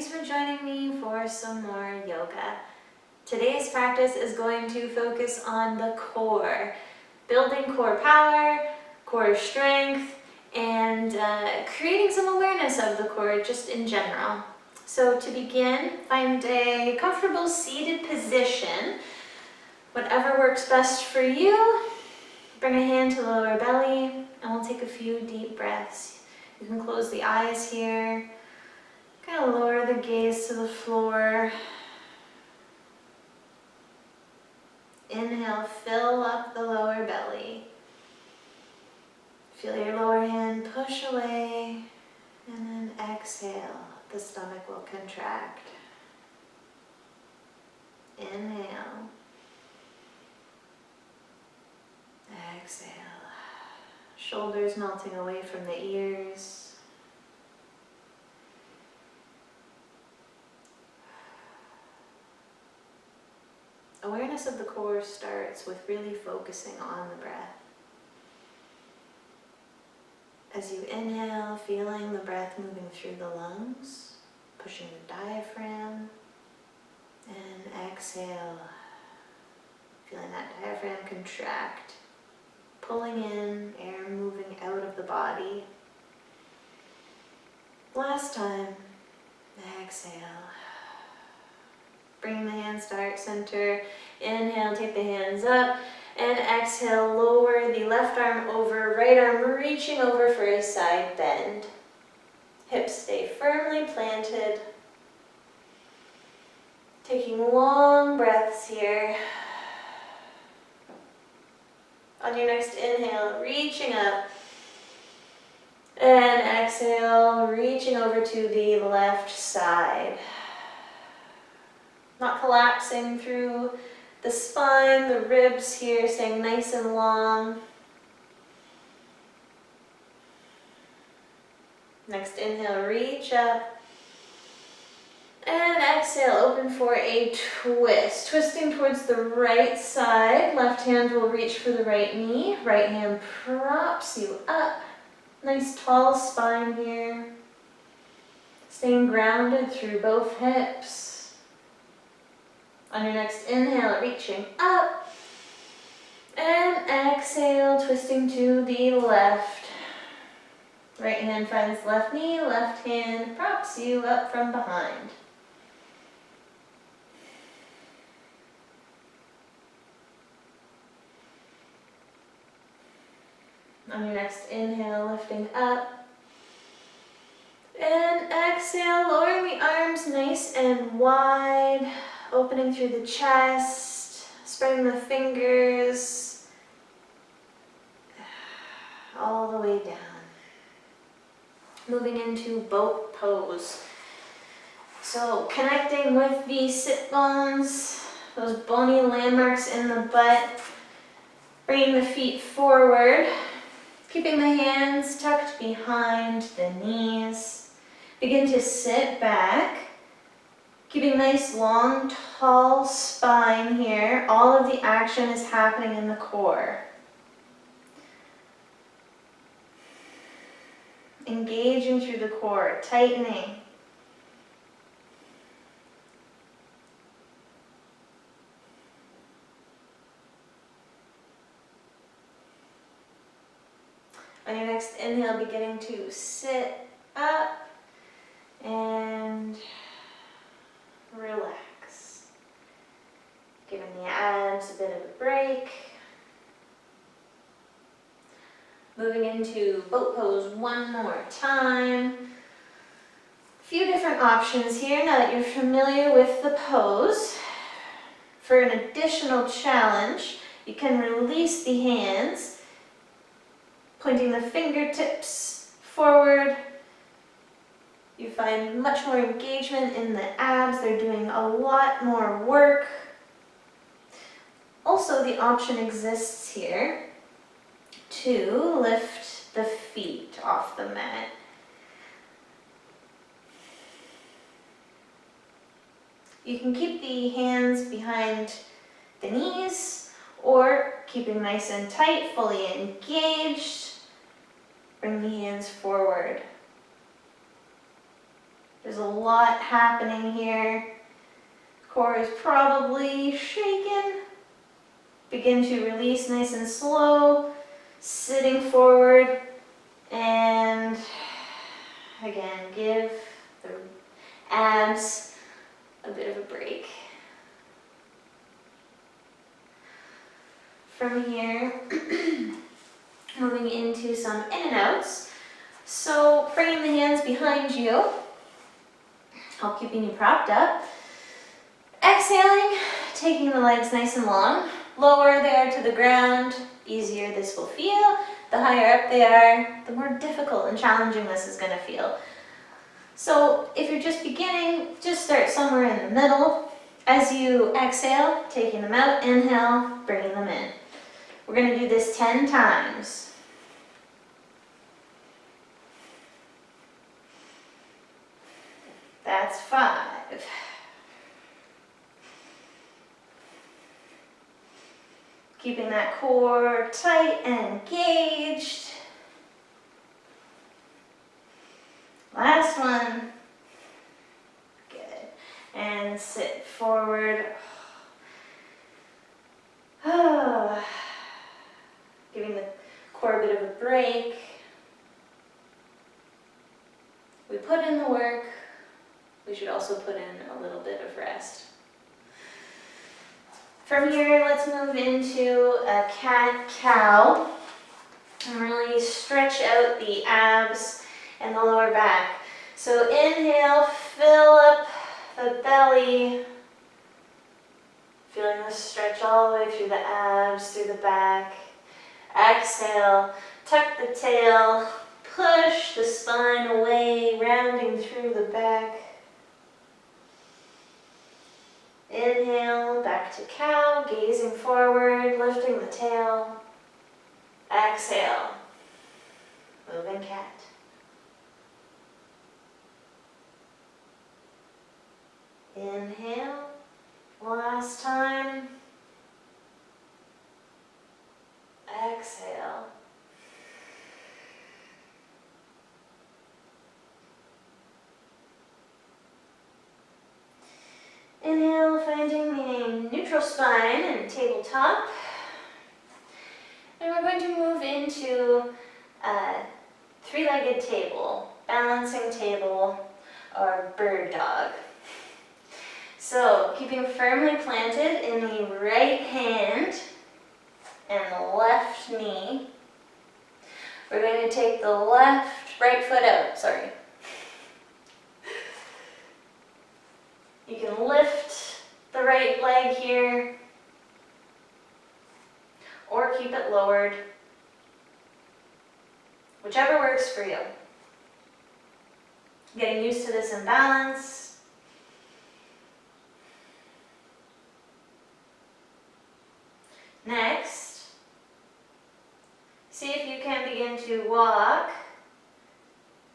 Thanks for joining me for some more yoga. Today's practice is going to focus on the core, building core power, core strength, and creating some awareness of the core just in general. So to begin, find a comfortable seated position, whatever works best for you. Bring a hand to the lower belly, and we'll take a few deep breaths. You can close the eyes here. Kind of lower the gaze to the floor. Inhale, fill up the lower belly. Feel your lower hand push away, and then exhale. The stomach will contract. Inhale. Exhale. Shoulders melting away from the ears. Awareness of the core starts with really focusing on the breath. As you inhale, feeling the breath moving through the lungs, pushing the diaphragm, and exhale, feeling that diaphragm contract, pulling in, air moving out of the body. Last time, exhale. Bring the hands to heart center. Inhale, take the hands up. And exhale, lower the left arm over, right arm reaching over for a side bend. Hips stay firmly planted. Taking long breaths here. On your next inhale, reaching up. And exhale, reaching over to the left side. Not collapsing through the spine, the ribs here, staying nice and long. Next inhale, reach up. And exhale, open for a twist. Twisting towards the right side. Left hand will reach for the right knee. Right hand props you up. Nice tall spine here. Staying grounded through both hips. On your next inhale, reaching up. And exhale, twisting to the left. Right hand finds left knee, left hand props you up from behind. On your next inhale, lifting up. And exhale, lowering the arms nice and wide. Opening through the chest, spreading the fingers all the way down. Moving into boat pose. So connecting with the sit bones, those bony landmarks in the butt. Bringing the feet forward, keeping the hands tucked behind the knees. Begin to sit back. Keeping nice, long, tall spine here. All of the action is happening in the core. Engaging through the core, tightening. On your next inhale, beginning to sit up and relax. Giving the abs a bit of a break. Moving into boat pose one more time. A few different options here now that you're familiar with the pose. For an additional challenge, you can release the hands, pointing the fingertips forward. You find much more engagement in the abs. They're doing a lot more work. Also, the option exists here to lift the feet off the mat. You can keep the hands behind the knees, or keeping nice and tight, fully engaged, bring the hands forward. There's a lot happening here. Core is probably shaken. Begin to release nice and slow, sitting forward, and again, give the abs a bit of a break. From here, moving into some in and outs. So bringing the hands behind you, help keeping you propped up. Exhaling, taking the legs nice and long. Lower they are to the ground, easier this will feel. The higher up they are, the more difficult and challenging this is going to feel. So if you're just beginning, just start somewhere in the middle. As you exhale, taking them out, inhale, bringing them in. We're going to do this 10 times. That's 5. Keeping that core tight and engaged. Last one. Good. And sit forward. Giving the core a bit of a break. We put in the work. We should also put in a little bit of rest. From here, let's move into a cat-cow and really stretch out the abs and the lower back. So inhale, fill up the belly, feeling the stretch all the way through the abs, through the back. Exhale, tuck the tail, push the spine away, rounding through the back. Inhale, back to cow, gazing forward, lifting the tail. Exhale, moving cat. Inhale, last time. Exhale. Inhale, finding the neutral spine and tabletop. And we're going to move into a three-legged table, balancing table, or bird dog. So, keeping firmly planted in the right hand and the left knee. We're going to take the right foot out, sorry. You can lift the right leg here, or keep it lowered, whichever works for you. Getting used to this imbalance. Next, see if you can begin to walk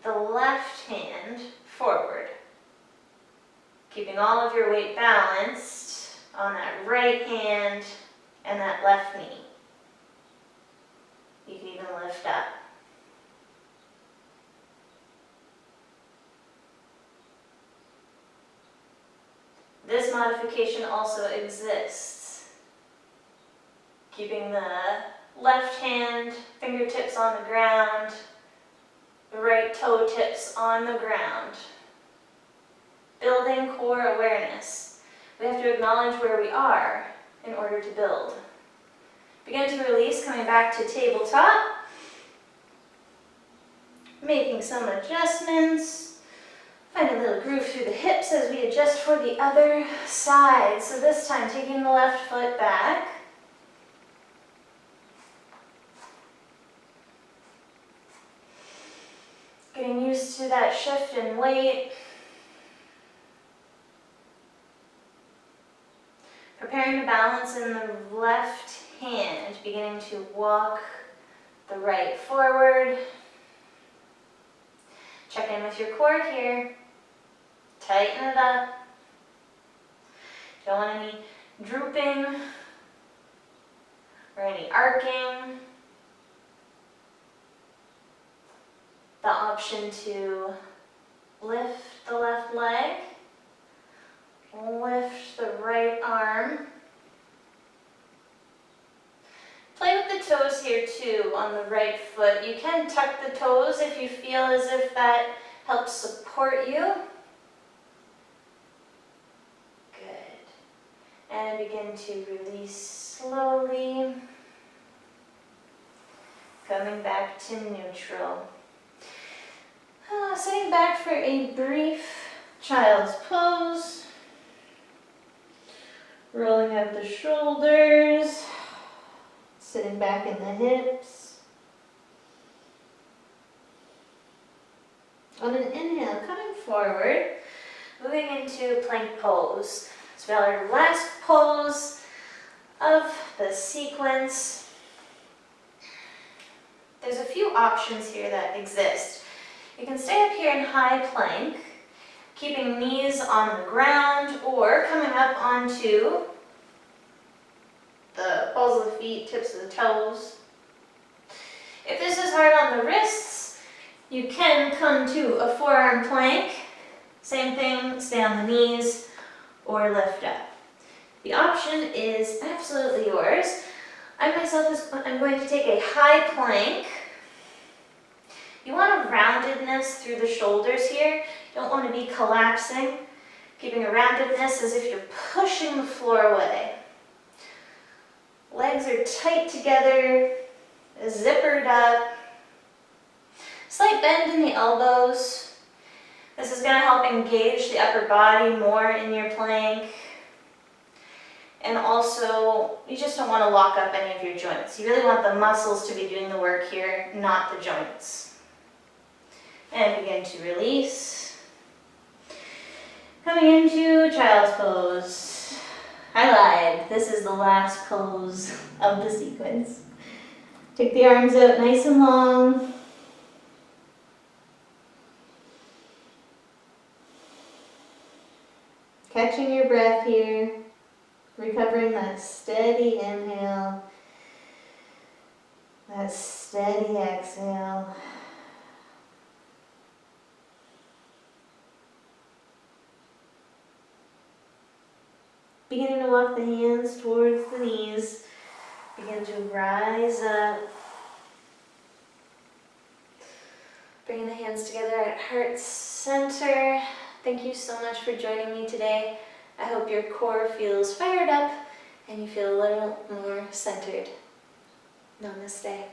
the left hand forward, keeping all of your weight balanced on that right hand and that left knee. You can even lift up. This modification also exists. Keeping the left hand fingertips on the ground, the right toe tips on the ground. Building core awareness. We have to acknowledge where we are in order to build. Begin to release, coming back to tabletop. Making some adjustments. Find a little groove through the hips as we adjust for the other side. So this time, taking the left foot back. Getting used to that shift in weight. Preparing to balance in the left hand, beginning to walk the right forward. Check in with your core here. Tighten it up. Don't want any drooping or any arcing. The option to lift the left on the right foot. You can tuck the toes if you feel as if that helps support you. Good. And begin to release slowly. Coming back to neutral. Sitting back for a brief child's pose. Rolling up the shoulders. Sitting back in the hips. On an inhale, coming forward, moving into plank pose. So our last pose of the sequence. There's a few options here that exist. You can stay up here in high plank, keeping knees on the ground or coming up onto the balls of the feet, tips of the toes. If this is hard on the wrists, you can come to a forearm plank. Same thing, stay on the knees or lift up. The option is absolutely yours. I myself am going to take a high plank. You want a roundedness through the shoulders here. You don't want to be collapsing. Keeping a roundedness as if you're pushing the floor away. Legs are tight together, zippered up. Slight bend in the elbows. This is going to help engage the upper body more in your plank. And also, you just don't want to lock up any of your joints. You really want the muscles to be doing the work here, not the joints. And begin to release. Coming into child's pose. I lied. This is the last pose of the sequence. Take the arms out nice and long. Catching your breath here. Recovering that steady inhale. That steady exhale. Beginning to walk the hands towards the knees. Begin to rise up. Bringing the hands together at heart center. Thank you so much for joining me today. I hope your core feels fired up and you feel a little more centered. Namaste.